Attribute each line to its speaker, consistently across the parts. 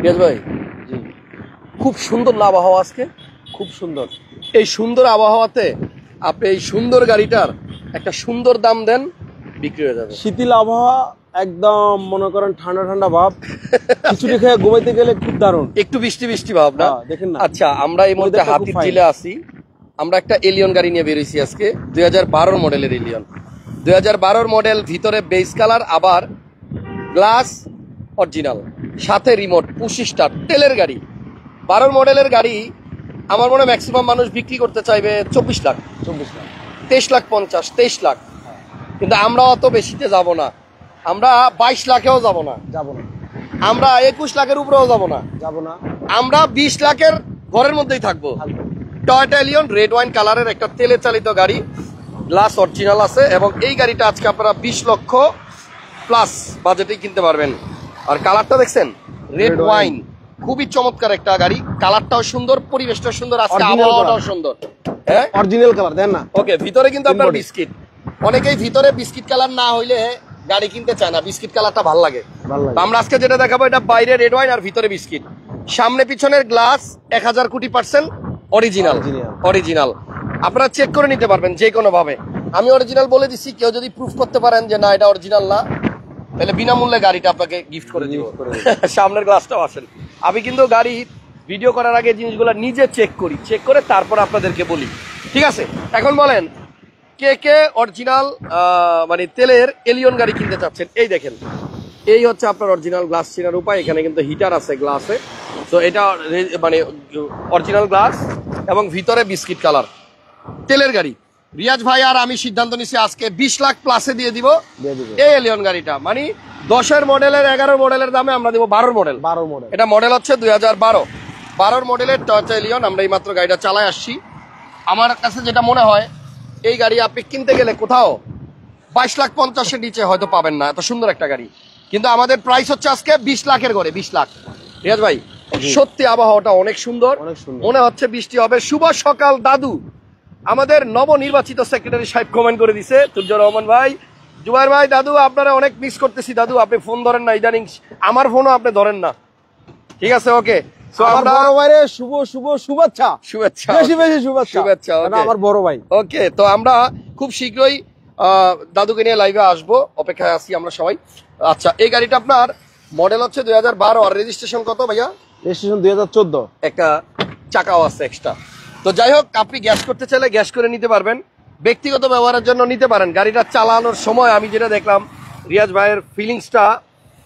Speaker 1: রিয়াজ ভাই, জি, খুব সুন্দর না আবহাওয়া আজকে?
Speaker 2: খুব সুন্দর।
Speaker 1: এই সুন্দর আবহাওয়াতে আপনি এই সুন্দর গাড়িটার একটা সুন্দর দাম দেন, বিক্রি হয়ে যাবে।
Speaker 2: শীতল আবহাওয়া, একদম মনে করেন ঠান্ডা ঠান্ডা ভাব, খিচুড়ি খেয়ে ঘুমাইতে গেলে খুব দারুণ।
Speaker 1: একটু বৃষ্টি বৃষ্টি ভাব না?
Speaker 2: দেখেন না।
Speaker 1: আচ্ছা, আমরা এই মধ্যে হাতির ঝিলে আছি। আমরা একটা এলিয়ন গাড়ি নিয়ে বেরিয়েছি আজকে, 2012 মডেলের এলিয়ন। 2012 মডেল, ভিতরে বেস কালার, আবার গ্লাস অরিজিনাল, সাথে রিমোট, পুশ স্টার্ট, তেলের গাড়ি। 12 মডেলের গাড়ি আমার মনে হয় ম্যাক্সিমাম মানুষ বিক্রি করতে চাইবে 24 লাখ, 23 লাখ 50, 23 লাখ। কিন্তু আমরা অত বেশিতে যাব না, আমরা 22 লাখেও যাব না, আমরা 21 লাখের উপরেও যাব না, আমরা 20 লাখের ঘরের মধ্যেই থাকবো। টয়োটা এলিয়ন রেড ওয়াইন কালারের একটা তেলে চালিত গাড়ি, গ্লাস অরিজিনাল আছে, এবং এই গাড়িটা আজকে আপনারা 20 লক্ষ প্লাস বাজেটেই কিনতে পারবেন। আর কালারটা দেখছেন, রেড ওয়াইন, খুবই চমৎকার একটা গাড়ি। কালারটাও সুন্দর, পরিবেশটাও সুন্দর, আজকে আবহাওয়াটাও সুন্দর। হ্যাঁ, অরিজিনাল কালার দেন না? ওকে, ভিতরে কিন্তু আপনার বিস্কিট, অনেকেই ভিতরে বিস্কিট কালার না হইলে গাড়ি কিনতে চায় না, বিস্কিট কালারটা ভালো লাগে। আমরা আজকে যেটা দেখাবো, এটা বাইরে রেড ওয়াইন আর ভিতরে বিস্কিট। সামনে পিছনের গ্লাস 1000 কোটি % অরিজিনাল। আপনারা চেক করে নিতে পারবেন যে কোনো ভাবে। আমি অরিজিনাল বলে দিচ্ছি, কেউ যদি প্রুফ করতে পারেন যে না এটা অরিজিনাল না, তাহলে বিনামূল্যে গাড়িটা আপনাকে গিফট করে দিব। সামনের গ্লাসটাও আসেন। আমি কিন্তু গাড়ি ভিডিও করার আগে জিনিসগুলো নিজে চেক করি, চেক করে তারপর আপনাদেরকে বলি, ঠিক আছে? এখন বলেন, কে কে অরিজিনাল মানে তেলের এলিয়ন গাড়ি কিনতে চাচ্ছেন? এই দেখেন, এই হচ্ছে আপনার অরিজিনাল গ্লাস চেনার উপায়। এখানে কিন্তু হিটার আছে গ্লাসে, তো এটা মানে অরিজিনাল গ্লাস এবং ভিতরে বিস্কিট কালার তেলের গাড়ি। রিয়াজ ভাই আর আমি সিদ্ধান্ত নিছি আজকে 20 লাখ প্লাসে দিয়ে দিব এই এলিয়ন গাড়িটা। মানে 10 মডেলের 11 মডেলের দামে আমরা দিব 12 মডেল। এটা মডেল হচ্ছে 2012 মডেলের টয়োটা এলিয়ন। আমরা এই মাত্র গাড়িটা চালায় আসছি। আমার কাছে যেটা মনে হয়, এই গাড়ি আপনি কিনতে গেলে কোথাও 22 লাখ 50-এর নিচে হয়তো পাবেন না, এত সুন্দর একটা গাড়ি। কিন্তু আমাদের প্রাইস হচ্ছে আজকে 20 লাখের ঘরে, 20 লাখ। রিয়াজ ভাই, সত্যি আবহাওয়াটা অনেক সুন্দর, মনে হচ্ছে বৃষ্টি হবে। শুভ সকাল দাদু, আমাদের নবনির্বাচিত সেক্রেটারি সাহেব কমেন্ট করে দিছে, তুর্জর রহমান ভাই, জুবাইর ভাই, দাদু আপনারা অনেক মিস করতেছি দাদু, আপনি ফোন ধরেন না ইদানিং, আমার ফোনও আপনি ধরেন না, ঠিক আছে? ওকে, শুভেচ্ছা, আমার বড় ভাই। ওকে, তো আমরা খুব শীঘ্রই দাদুকে নিয়ে লাইভে আসবো, অপেক্ষায় আছি আমরা সবাই। আচ্ছা, এই গাড়িটা আপনার মডেল হচ্ছে 2012, আর রেজিস্ট্রেশন কত ভাইয়া? রেজিস্ট্রেশন 2014। একটা চাকাও আছে এক্সট্রা। তো যাই হোক, আপনি গ্যাস করতে চাইলে গ্যাস করে নিতে পারবেন, ব্যক্তিগত ব্যবহারের জন্য নিতে পারেন। গাড়িটা চালানোর সময় আমি যেটা দেখলাম, রিয়াজ ভাইয়ের ফিলিংসটা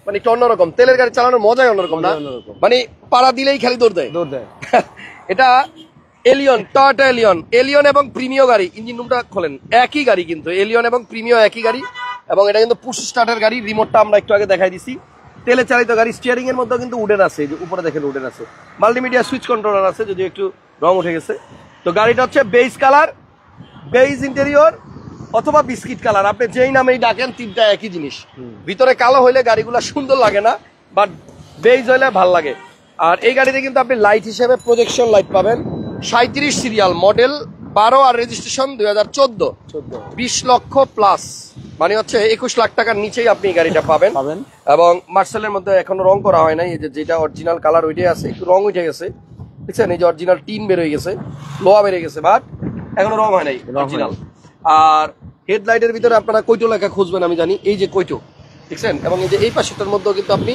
Speaker 1: মানে একটু অন্যরকম। তেলের গাড়ি চালানোর মজাই অন্যরকম না, মানে পাড়া দিলেই খালি দৌড় দেয়। এটা এলিয়ন, টয়োটা এলিয়ন এবং প্রিমিয় গাড়ি। ইঞ্জিন রুমটা খোলেন, একই গাড়ি কিন্তু, এলিয়ন এবং প্রিমিয় একই গাড়ি। এবং এটা কিন্তু পুশ স্টার্টের গাড়ি, রিমোটটা আমরা একটু আগে দেখাই দিছি। তেলে চালিত গাড়ি, স্টিয়ারিং এর মধ্যে কিন্তু উডেন আছে, যে উপরে দেখেন উডেন আছে, মাল্টিমিডিয়া সুইচ কন্ট্রোলার আছে, যদি একটু রং উঠে গেছে। তো গাড়িটা হচ্ছে বেজ কালার, বেজ ইন্টেরিয়র অথবা বিস্কিট কালার, আপনি যেই নামেই ডাকেন, তিনটা একই জিনিস। ভিতরে কালো হইলে গাড়িগুলো সুন্দর লাগে না, বাট বেজ হইলে ভাল লাগে। আর এই গাড়িতে কিন্তু আপনি লাইট হিসেবে প্রজেকশন লাইট পাবেন। 37 সিরিয়াল, মডেল 12, আর রেজিস্ট্রেশন 2014। 20 লক্ষ প্লাস, মানে হচ্ছে 21 লাখ টাকার নিচেই আপনি এই গাড়িটা পাবেন। এবং মার্সেলের মধ্যে এখনো রং করা হয় নাই, এই যেটা অরিজিনাল কালার ওইটাই আছে, একটু রং উঠে গেছে, দেখছেন? এই যে অরিজিনাল টিন বের হয়ে গেছে, লোহা বেড়ে গেছে, বাট এখনো রং হয় নাই অরিজিনাল। আর হেডলাইটের ভিতরে আপনারা কৈটো লেখা খুঁজবেন, আমি জানি, এই যে কৈটো দেখছেন। এবং এই যে এই পাশেটার মধ্যেও কিন্তু আপনি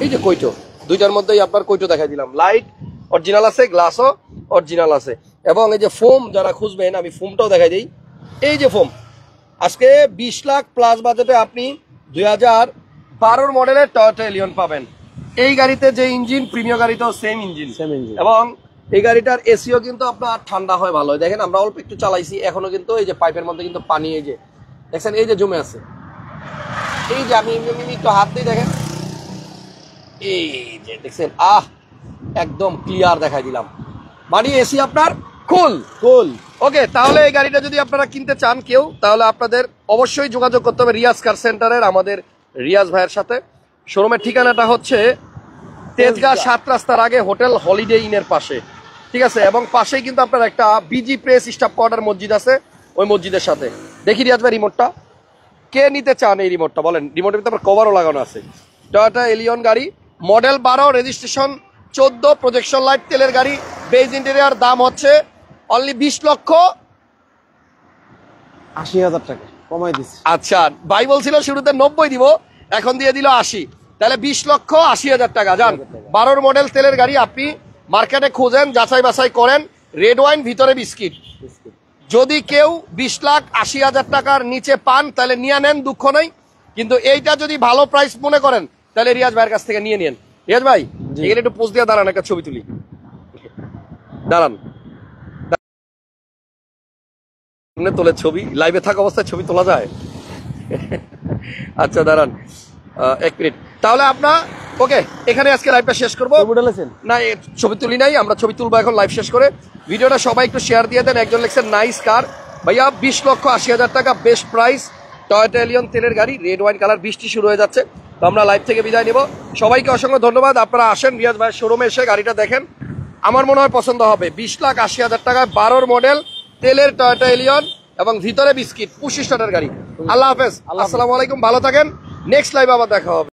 Speaker 1: এই যে কৈটো, দুইটার মধ্যেই আপনার কৈটো দেখাই দিলাম। লাইট অরিজিনাল আছে, গ্লাসও অরিজিনাল আছে। এবং এই যে ফোম যারা খুঁজবেন, আমি ফোমটাও দেখাই দিই। এই যে ফোম, আজকে 20 লাখ প্লাস বাজেটে আপনি 2012 মডেলের টয়োটা এলিয়ন পাবেন। এই গাড়িতে যে ইঞ্জিন, প্রিমিয়ার গাড়িতেও সেম ইঞ্জিন। এবং এই গাড়িটার এসিও কিন্তু আপনার ঠান্ডা হয়, ভালো হয়। দেখেন, আমরা অল্প একটু চালাইছি, এখনো কিন্তু এই যে পাইপের মধ্যে কিন্তু পানি, এই যে দেখছেন, এই যে জমে আছে, এই যে আমি একটু হাত দিয়ে দেখেন, এই যে দেখছেন, একদম ক্লিয়ার দেখাই দিলাম, মানে এসি আপনার কুল। ওকে, তাহলে এই গাড়িটা যদি আপনারা কিনতে চান কেউ, তাহলে আপনাদের অবশ্যই যোগাযোগ করতে হবে রিয়াজ কার সেন্টারের, আমাদের রিয়াজ ভাইয়ের সাথে। শোরুমের ঠিকানাটা হচ্ছে তেজগাঁ 7 রাস্তার আগে হোটেল হলিডে ইনের পাশে, ঠিক আছে? এবং পাশেই কিন্তু আপনার একটা বিজি প্রেস স্টাফ কোয়ার্টার মসজিদ আছে, ওই মসজিদের সাথে। দেখি রিয়াজ ভাই রিমোটটা, কে নিতে চান এই রিমোটটা বলেন? রিমোটের ভিতরে কভারও লাগানো আছে। টয়োটা এলিয়ন গাড়ি, মডেল 12 রেজিস্ট্রেশন 14 প্রজেকশন লাইট তেলের গাড়ি বেজ ইন্টেরিয়ার দাম হচ্ছে অনলি
Speaker 2: 80,000 টাকা কমাই দিছি।
Speaker 1: আচ্ছা ভাই বলছিল শুরুতে 90 দিব, এখন দিয়ে দিল 80, তাহলে 20,80,000 টাকা। যান 12 মডেল তেলের গাড়ি আপনি মার্কেটে খোঁজেন, যাচাই বাছাই করেন, রেড ওয়াইন ভিতরে বিস্কিট। যদি কেউ 20,80,000 টাকার নিচে পান তাহলে নিয়ে নেন, দুঃখ নাই। কিন্তু এইটা যদি ভালো প্রাইস মনে করেন তাহলে রিয়াজ ভাইয়ের কাছ থেকে নিয়ে নেন। রিয়াজ ভাই এখানে একটু পোজ দিয়ে দাঁড়ান, একটা ছবি তুলি, দাঁড়ান। তোলে ছবি, লাইভে থাকা অবস্থায় ছবি তোলা যায়? আচ্ছা দাঁড়ান 1 মিনিট। তাহলে আপনার ওকে, এখানে আজকে লাইভটা শেষ করবো। না ছবি তুলি নাই, আমরা ছবি তুলবো এখন লাইভ শেষ করে। ভিডিওটা সবাই একটু শেয়ার দিয়ে দেন। একজন লিখছেন নাইস কার ভাইয়া, 20,80,000 টাকা বেস্ট প্রাইস, টয়োটা এলিয়ন তেলের গাড়ি, রেড ওয়াইন কালার। বৃষ্টি শুরু হয়ে যাচ্ছে, তো আমরা লাইভ থেকে বিদায় নেব। সবাইকে অসংখ্য ধন্যবাদ। আপনারা আসেন রিয়াজ ভাইয়ের শোরুমে এসে গাড়িটা দেখেন, আমার মনে হয় পছন্দ হবে। 20,80,000 টাকায় 12 মডেল তেলের টয়োটা এলিয়ন এবং ভিতরে বিস্কিট 25 টাকার গাড়ি। আল্লাহ হাফেজ, আসসালামু আলাইকুম, ভালো থাকেন। নেক্সট লাইভ আবার দেখা হবে।